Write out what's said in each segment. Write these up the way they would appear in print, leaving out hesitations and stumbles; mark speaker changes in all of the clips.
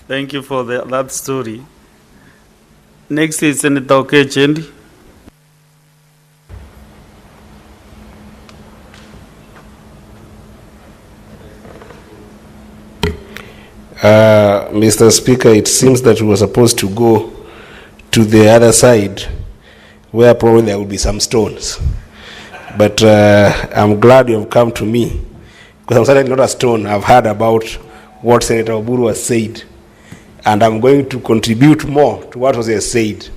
Speaker 1: Thank you for that story. Next is Senator Oketch. Eddy.
Speaker 2: Mr. Speaker, it seems that we were supposed to go to the other side where probably there will be some stones. But I'm glad you have come to me, because I'm certainly not a stone. I've heard about what Senator Oburu has said, and I'm going to contribute more to what was said.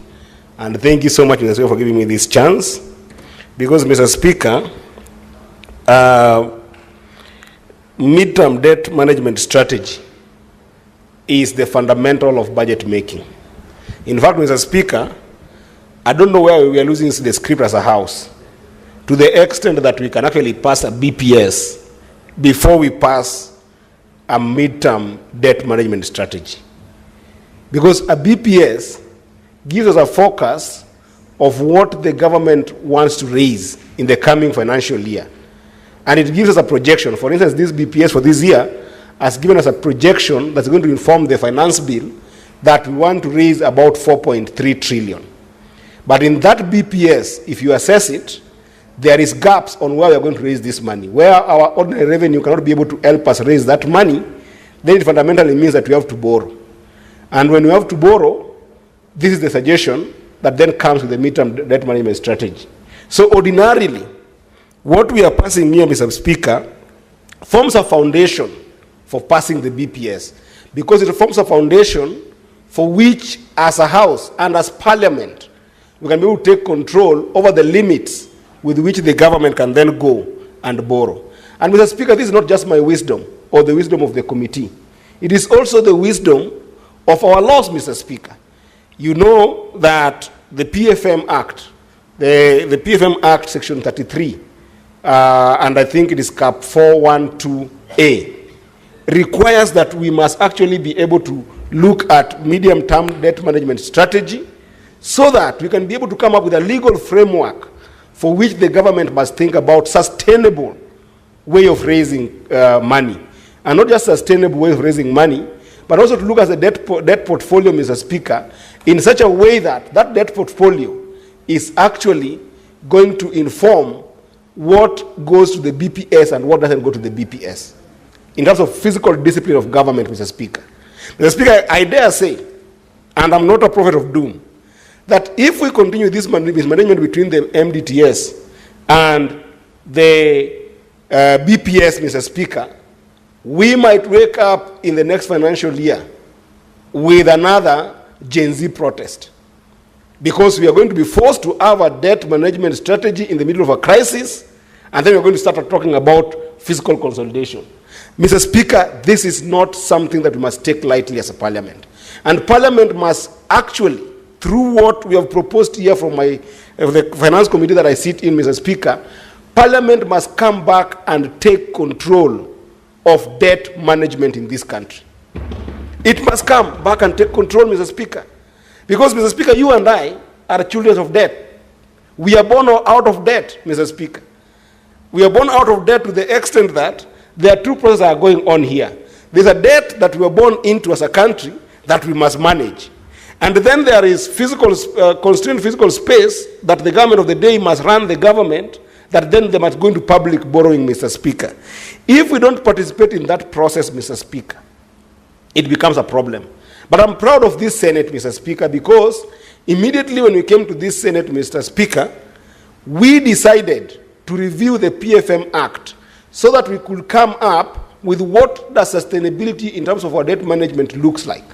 Speaker 2: And thank you so much, Mr. Speaker, for giving me this chance, because, Mr. Speaker, midterm debt management strategy is the fundamental of budget making. In fact, Mr. Speaker, I don't know where we are losing the script as a house, to the extent that we can actually pass a BPS before we pass a midterm debt management strategy. Because a BPS gives us a focus of what the government wants to raise in the coming financial year. And it gives us a projection. For instance, this BPS for this year has given us a projection that's going to inform the finance bill that we want to raise about 4.3 trillion. But in that BPS, if you assess it, there is gaps on where we are going to raise this money. Where our ordinary revenue cannot be able to help us raise that money, then it fundamentally means that we have to borrow. And when we have to borrow, this is the suggestion that then comes with the midterm debt management strategy. So ordinarily, what we are passing here, Mr. Speaker, forms a foundation for passing the BPS, because it forms a foundation for which, as a House and as Parliament, we can be able to take control over the limits with which the government can then go and borrow. And, Mr. Speaker, this is not just my wisdom or the wisdom of the committee. It is also the wisdom of our laws, Mr. Speaker. You know that the PFM Act, the PFM Act Section 33, and I think it is Cap 412A, requires that we must actually be able to look at medium-term debt management strategy so that we can be able to come up with a legal framework for which the government must think about sustainable way of raising money. And not just sustainable way of raising money, but also to look at the debt portfolio, Mr. Speaker, in such a way that that debt portfolio is actually going to inform what goes to the BPS and what doesn't go to the BPS, in terms of physical discipline of government, Mr. Speaker. Mr. Speaker, I dare say, and I'm not a prophet of doom, that if we continue this mismanagement between the MDTS and the BPS, Mr. Speaker, we might wake up in the next financial year with another Gen Z protest, because we are going to be forced to have a debt management strategy in the middle of a crisis, and then we're going to start talking about fiscal consolidation. Mr. Speaker, this is not something that we must take lightly as a Parliament. And Parliament must actually, through what we have proposed here from the Finance Committee that I sit in, Mr. Speaker, Parliament must come back and take control of debt management in this country. It must come back and take control, Mr. Speaker. Because, Mr. Speaker, you and I are children of debt. We are born out of debt, Mr. Speaker. We are born out of debt to the extent that there are two processes that are going on here. There's a debt that we were born into as a country that we must manage. And then there is constrained physical space that the government of the day must run the government, that then they must go into public borrowing, Mr. Speaker. If we don't participate in that process, Mr. Speaker, it becomes a problem. But I'm proud of this Senate, Mr. Speaker, because immediately when we came to this Senate, Mr. Speaker, we decided to review the PFM Act so that we could come up with what the sustainability in terms of our debt management looks like.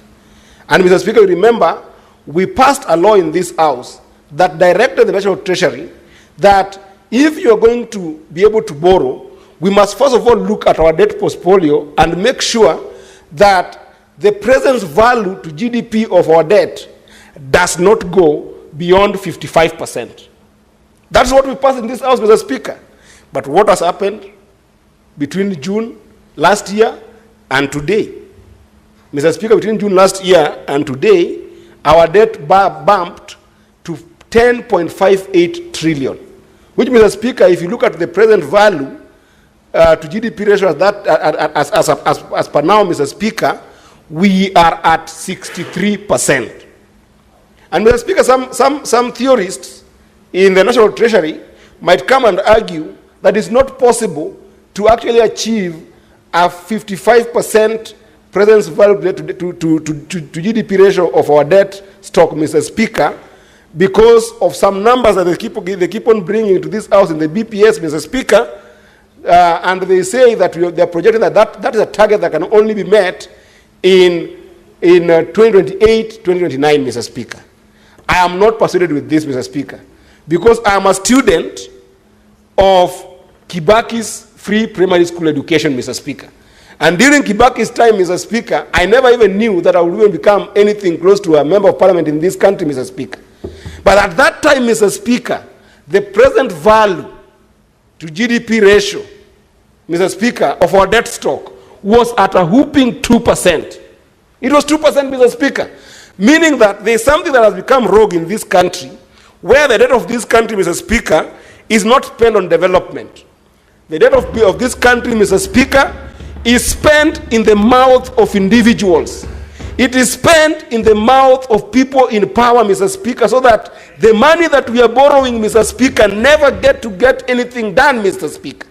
Speaker 2: And, Mr. Speaker, remember, we passed a law in this House that directed the National Treasury that if you're going to be able to borrow, we must first of all look at our debt portfolio and make sure that the present value to GDP of our debt does not go beyond 55%. That's what we passed in this House, Mr. Speaker. But what has happened between June last year and today? Mr. Speaker, between June last year and today, our debt bumped to 10.58 trillion, which, Mr. Speaker, if you look at the present value to GDP ratio as per now, Mr. Speaker, we are at 63%. And Mr. Speaker, some theorists in the National Treasury might come and argue that it's not possible to actually achieve a 55% presence value to GDP ratio of our debt stock, Mr. Speaker, because of some numbers that they keep on bringing to this house in the BPS, Mr. Speaker, and they say that they're projecting that is a target that can only be met in 2028, 2029, Mr. Speaker. I am not persuaded with this, Mr. Speaker, because I am a student of Kibaki's free primary school education, Mr. Speaker. And during Kibaki's time, Mr. Speaker, I never even knew that I would even become anything close to a member of parliament in this country, Mr. Speaker. But at that time, Mr. Speaker, the present value to GDP ratio, Mr. Speaker, of our debt stock was at a whooping 2%. It was 2%, Mr. Speaker. Meaning that there is something that has become rogue in this country, where the debt of this country, Mr. Speaker, is not spent on development. The debt of this country, Mr. Speaker, is spent in the mouth of individuals. It is spent in the mouth of people in power, Mr. Speaker, so that the money that we are borrowing, Mr. Speaker, never get anything done, Mr. Speaker.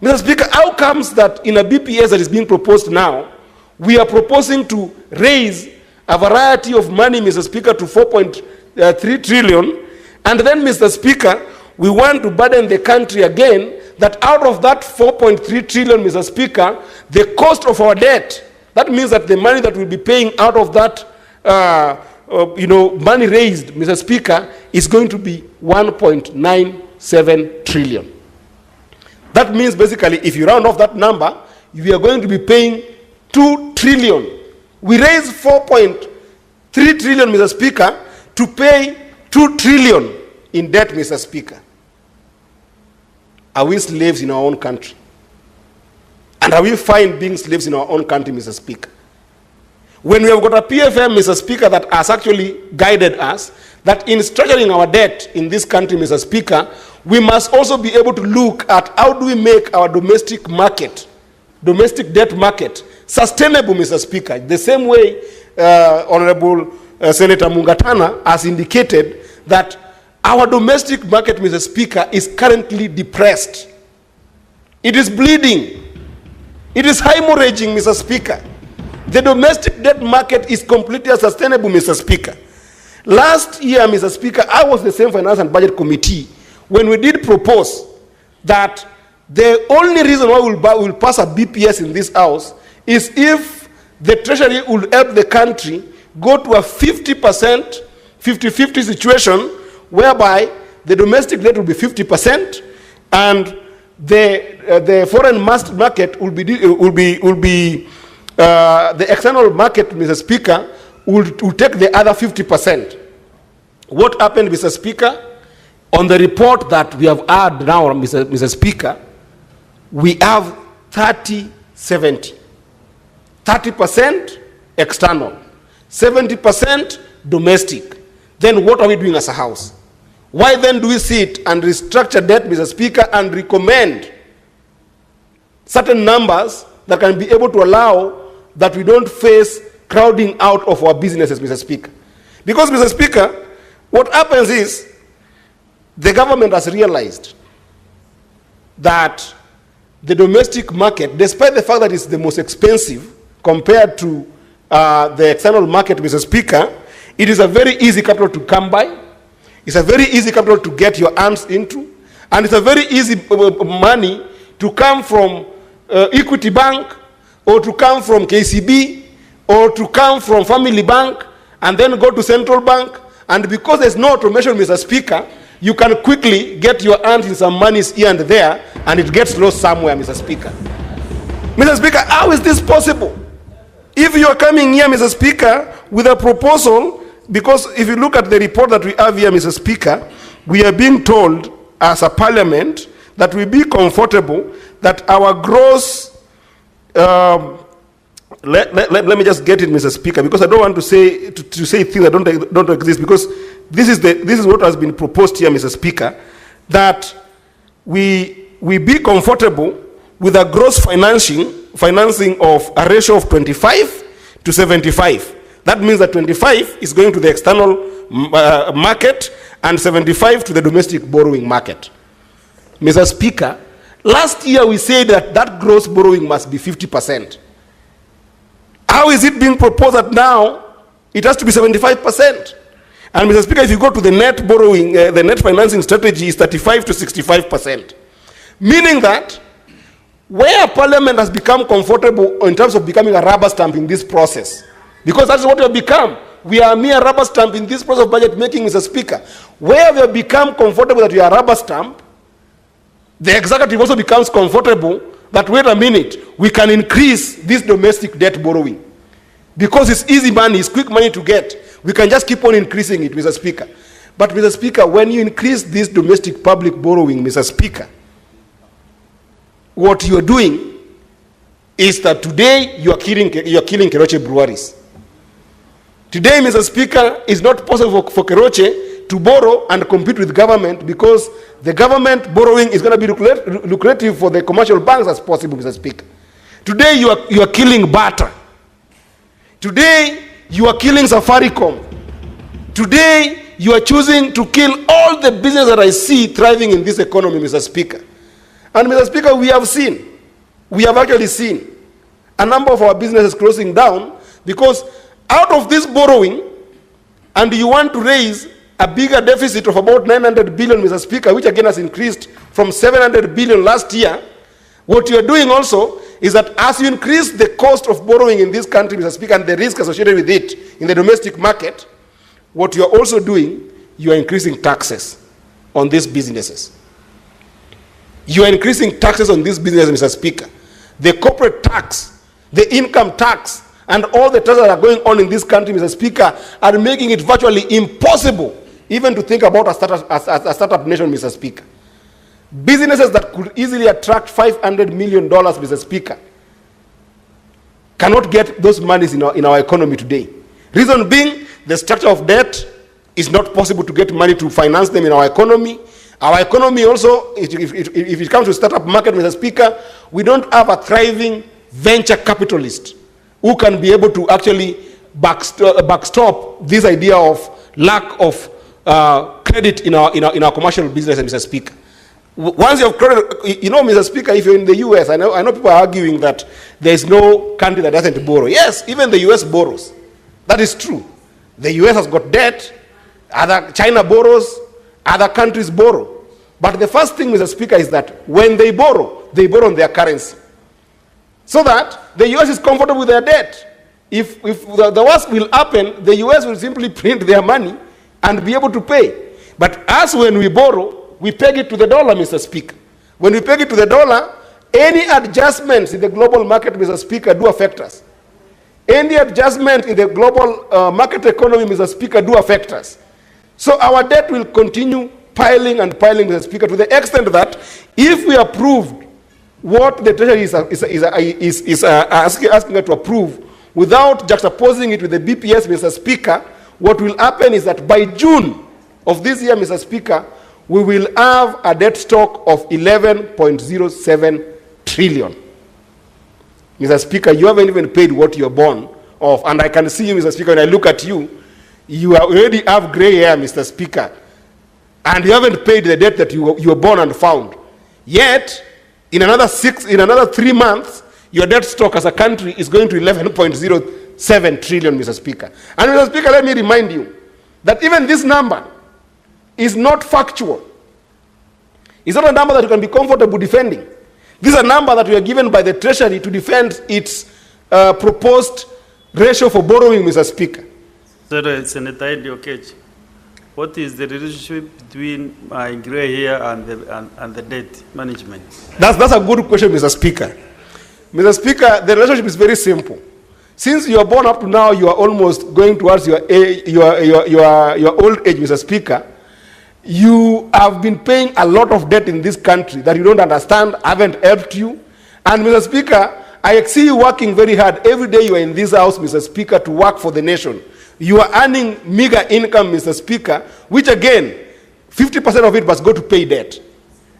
Speaker 2: Mr. Speaker, how comes that in a BPS that is being proposed now, we are proposing to raise a variety of money, Mr. Speaker, to 4.3 trillion, and then, Mr. Speaker, we want to burden the country again, that out of that 4.3 trillion, Mr. Speaker, the cost of our debt, that means that the money that we'll be paying out of that, money raised, Mr. Speaker, is going to be 1.97 trillion. That means basically, if you round off that number, we are going to be paying 2 trillion. We raised 4.3 trillion, Mr. Speaker, to pay 2 trillion in debt, Mr. Speaker. Are we slaves in our own country? And are we fine being slaves in our own country, Mr. Speaker? When we have got a PFM, Mr. Speaker, that has actually guided us, that in structuring our debt in this country, Mr. Speaker, we must also be able to look at how do we make our domestic debt market, sustainable, Mr. Speaker. The same way Honorable Senator Mungatana has indicated that our domestic market, Mr. Speaker, is currently depressed. It is bleeding. It is hemorrhaging, Mr. Speaker. The domestic debt market is completely unsustainable, Mr. Speaker. Last year, Mr. Speaker, I was the same Finance and Budget Committee when we did propose that the only reason why we'll pass a BPS in this house is if the Treasury will help the country go to a 50%, 50-50 situation, whereby the domestic debt will be 50% and the foreign market will be the external market, Mr. Speaker, will take the other 50%. What happened, Mr. Speaker? On the report that we have had now, Mr. Speaker, we have 30-70. 30% external, 70% domestic. Then what are we doing as a house? Why then do we sit and restructure debt, Mr. Speaker, and recommend certain numbers that can be able to allow that we don't face crowding out of our businesses, Mr. Speaker? Because, Mr. Speaker, what happens is the government has realized that the domestic market, despite the fact that it's the most expensive compared to the external market, Mr. Speaker, it is a very easy capital to come by. It's a very easy capital to get your hands into. And it's a very easy money to come from Equity Bank, or to come from KCB, or to come from Family Bank, and then go to Central Bank. And because there's no automation, Mr. Speaker, you can quickly get your hands in some monies here and there, and it gets lost somewhere, Mr. Speaker. Mr. Speaker, how is this possible? If you are coming here, Mr. Speaker, with a proposal, because if you look at the report that we have here, Mr. Speaker, we are being told as a parliament that we be comfortable that our gross, let me just get it, Mr. Speaker, because I don't want to say things that don't exist, because this is what has been proposed here, Mr. Speaker, that we be comfortable with a gross financing of a ratio of 25 to 75. That means that 25 is going to the external market and 75 to the domestic borrowing market. Mr. Speaker, last year we said that that gross borrowing must be 50%. How is it being proposed that now it has to be 75%? And Mr. Speaker, if you go to the net borrowing, the net financing strategy is 35 to 65%. Meaning that where Parliament has become comfortable in terms of becoming a rubber stamp in this process, because that's what we have become. We are a mere rubber stamp in this process of budget making, Mr. Speaker. Where we have become comfortable that we are a rubber stamp, the executive also becomes comfortable that, wait a minute, we can increase this domestic debt borrowing. Because it's easy money, it's quick money to get. We can just keep on increasing it, Mr. Speaker. But, Mr. Speaker, when you increase this domestic public borrowing, Mr. Speaker, what you are doing is that today you are killing Keroche breweries. Today, Mr. Speaker, it's not possible for Keroche to borrow and compete with government because the government borrowing is going to be lucrative for the commercial banks as possible, Mr. Speaker. Today, you are killing Bata. Today, you are killing Safaricom. Today, you are choosing to kill all the business that I see thriving in this economy, Mr. Speaker. And, Mr. Speaker, we have actually seen a number of our businesses closing down because out of this borrowing, and you want to raise a bigger deficit of about 900 billion, Mr. Speaker, which again has increased from 700 billion last year. What you are doing also is that as you increase the cost of borrowing in this country, Mr. Speaker, and the risk associated with it in the domestic market, what you are also doing, you are increasing taxes on these businesses. You are increasing taxes on these businesses, Mr. Speaker. The corporate tax, the income tax, and all the taxes that are going on in this country, Mr. Speaker, are making it virtually impossible even to think about a startup nation, Mr. Speaker. Businesses that could easily attract $500 million, Mr. Speaker, cannot get those monies in our economy today. Reason being, the structure of debt is not possible to get money to finance them in our economy. Our economy also, if it comes to startup market, Mr. Speaker, we don't have a thriving venture capitalist who can be able to actually backstop this idea of lack of credit in our commercial business, Mr. Speaker. Once you have credit, you know, Mr. Speaker, if you're in the U.S., I know people are arguing that there is no country that doesn't borrow. Yes, even the U.S. borrows. That is true. The U.S. has got debt. China borrows. Other countries borrow. But the first thing, Mr. Speaker, is that when they borrow on their currency. So that the U.S. is comfortable with their debt. If the worst will happen, the U.S. will simply print their money and be able to pay. But as when we borrow, we peg it to the dollar, Mr. Speaker. When we peg it to the dollar, any adjustments in the global market, Mr. Speaker, do affect us. Any adjustment in the global market economy, Mr. Speaker, do affect us. So our debt will continue piling and piling, Mr. Speaker, to the extent that if we approved what the Treasury is asking us to approve without juxtaposing it with the BPS, Mr. Speaker, what will happen is that by June of this year, Mr. Speaker, we will have a debt stock of 11.07 trillion. Mr. Speaker, you haven't even paid what you're born of. And I can see you, Mr. Speaker, when I look at you, you already have gray hair, Mr. Speaker. And you haven't paid the debt that you were born and found. Yet, in another 3 months, your debt stock as a country is going to 11.07 trillion, Mr. Speaker. And Mr. Speaker, let me remind you that even this number is not factual. It's not a number that you can be comfortable defending. This is a number that we are given by the Treasury to defend its proposed ratio for borrowing, Mr. Speaker.
Speaker 1: Sir, Senator Eddy, Oketch, what is the relationship between my gray hair and the debt management?
Speaker 2: That's a good question, Mr. Speaker. Mr. Speaker, the relationship is very simple. Since you are born up to now, you are almost going towards your old age, Mr. Speaker. You have been paying a lot of debt in this country that you don't understand, haven't helped you. And Mr. Speaker, I see you working very hard. Every day you are in this house, Mr. Speaker, to work for the nation. You are earning meager income, Mr. Speaker, which again, 50% of it must go to pay debt.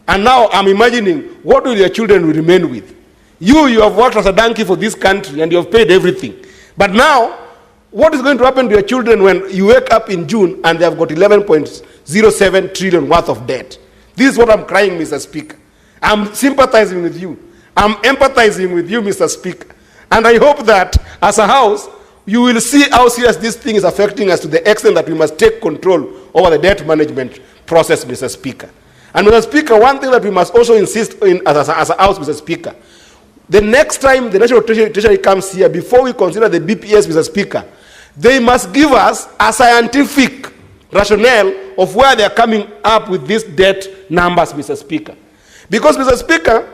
Speaker 2: And now I'm imagining, what will your children remain with? You have worked as a donkey for this country and you have paid everything. But now, what is going to happen to your children when you wake up in June and they have got 11.07 trillion worth of debt? This is what I'm crying, Mr. Speaker. I'm sympathizing with you. I'm empathizing with you, Mr. Speaker. And I hope that as a House, you will see how serious this thing is affecting us to the extent that we must take control over the debt management process, Mr. Speaker. And Mr. Speaker, one thing that we must also insist in as a House, Mr. Speaker, the next time the National Treasury comes here, before we consider the BPS, Mr. Speaker, they must give us a scientific rationale of where they are coming up with these debt numbers, Mr. Speaker. Because, Mr. Speaker,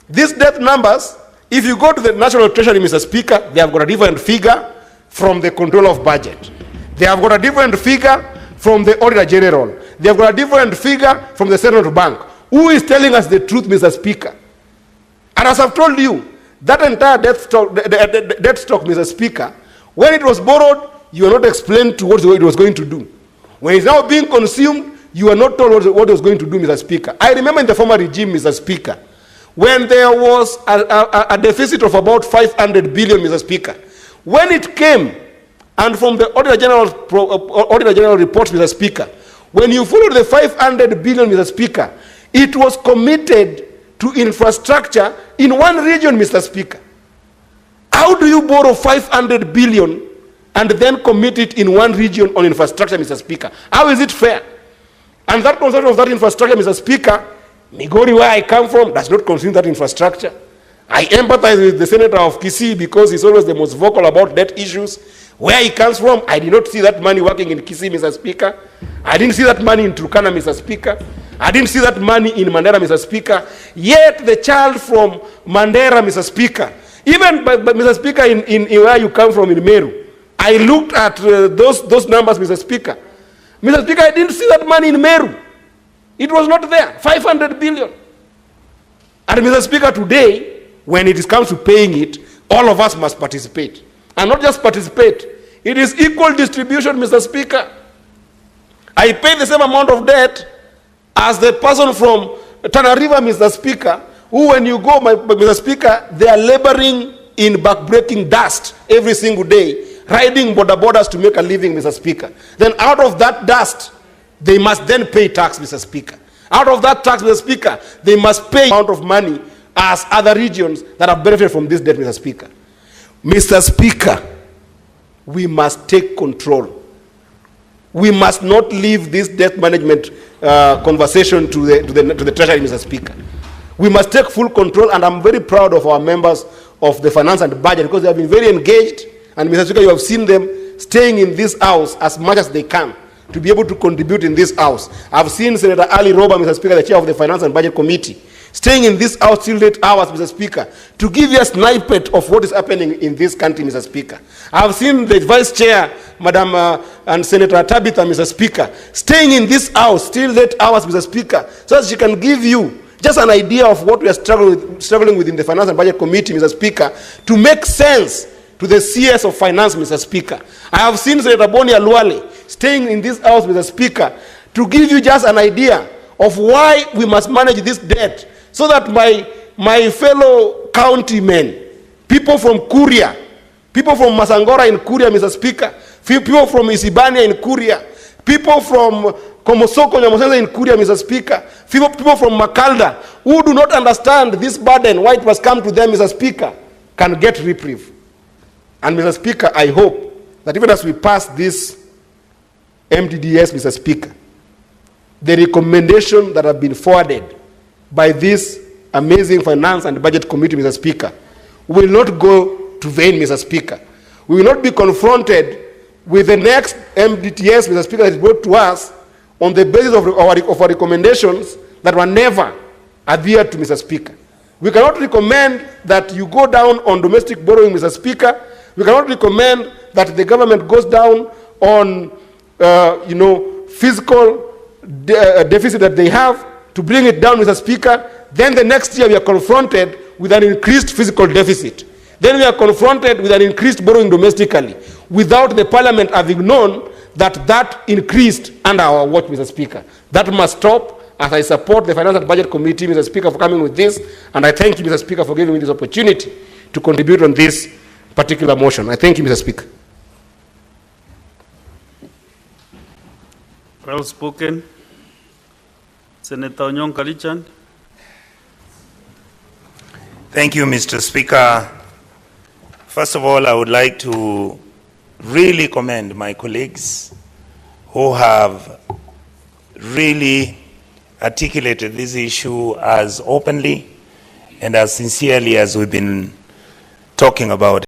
Speaker 2: these debt numbers, if you go to the National Treasury, Mr. Speaker, they have got a different figure from the control of budget. They have got a different figure from the Auditor General. They have got a different figure from the Central Bank. Who is telling us the truth, Mr. Speaker? And as I've told you, that entire debt stock, Mr. Speaker, when it was borrowed, you were not explained to what it was going to do. When it's now being consumed, you are not told what it was going to do, Mr. Speaker. I remember in the former regime, Mr. Speaker, when there was a deficit of about 500 billion, Mr. Speaker, when it came, and from the Auditor General report, Mr. Speaker, when you followed the 500 billion, Mr. Speaker, it was committed to infrastructure in one region, Mr. Speaker. How do you borrow 500 billion and then commit it in one region on infrastructure, Mr. Speaker? How is it fair? And that concept of that infrastructure, Mr. Speaker, Migori, where I come from, does not consume that infrastructure. I empathize with the Senator of Kisii because he's always the most vocal about debt issues. Where he comes from, I did not see that money working in Kisii, Mr. Speaker. I didn't see that money in Turkana, Mr. Speaker. I didn't see that money in Mandera, Mr. Speaker. Yet the child from Mandera, Mr. Speaker, even, Mr. Speaker, in where you come from in Meru, I looked at those numbers, Mr. Speaker. Mr. Speaker, I didn't see that money in Meru. It was not there, 500 billion. And Mr. Speaker, today, when it comes to paying it, all of us must participate. And not just participate, it is equal distribution, Mr. Speaker. I pay the same amount of debt as the person from Tana River, Mr. Speaker, who when you go, Mr. Speaker, they are laboring in backbreaking dust every single day, riding borders to make a living, Mr. Speaker. Then out of that dust, they must then pay tax, Mr. Speaker. Out of that tax, Mr. Speaker, they must pay amount of money as other regions that have benefited from this debt, Mr. Speaker. Mr. Speaker, we must take control. We must not leave this debt management conversation to the Treasury, Mr. Speaker. We must take full control, and I'm very proud of our members of the Finance and Budget because they have been very engaged. And Mr. Speaker, you have seen them staying in this house as much as they can to be able to contribute in this house. I've seen Senator Ali Roba, Mr. Speaker, the chair of the Finance and Budget Committee, staying in this house till late hours, Mr. Speaker, to give you a snippet of what is happening in this country, Mr. Speaker. I've seen the Vice Chair, Madam and Senator Tabitha, Mr. Speaker, staying in this house till late hours, Mr. Speaker, so that she can give you just an idea of what we are struggling with in the Finance and Budget Committee, Mr. Speaker, to make sense to the CS of Finance, Mr. Speaker. I have seen Senator Boni Aluale staying in this house, Mr. Speaker, to give you just an idea of why we must manage this debt, so that my fellow countrymen, people from Kuria, people from Masangora in Kuria, Mr. Speaker, people from Isibania in Kuria, people from Komosoko Nyamosesa in Kuria, Mr. Speaker, people from Makalda, who do not understand this burden, why it must come to them, Mr. Speaker, can get reprieve. And Mr. Speaker, I hope that even as we pass this MDDS, Mr. Speaker, the recommendation that have been forwarded by this amazing Finance and Budget Committee, Mr. Speaker, will not go to vain, Mr. Speaker. We will not be confronted with the next MDTS, Mr. Speaker, that is brought to us on the basis of our recommendations that were never adhered to, Mr. Speaker. We cannot recommend that you go down on domestic borrowing, Mr. Speaker. We cannot recommend that the government goes down on, fiscal deficit that they have to bring it down, Mr. Speaker. Then the next year we are confronted with an increased fiscal deficit. Then we are confronted with an increased borrowing domestically without the Parliament having known that increased under our watch, Mr. Speaker. That must stop, as I support the Finance and Budget Committee, Mr. Speaker, for coming with this, and I thank you, Mr. Speaker, for giving me this opportunity to contribute on this particular motion. I thank you, Mr. Speaker.
Speaker 1: Well spoken. Senator Onyong Kalichan.
Speaker 3: Thank you, Mr. Speaker. First of all, I would like to really commend my colleagues who have really articulated this issue as openly and as sincerely as we've been talking about.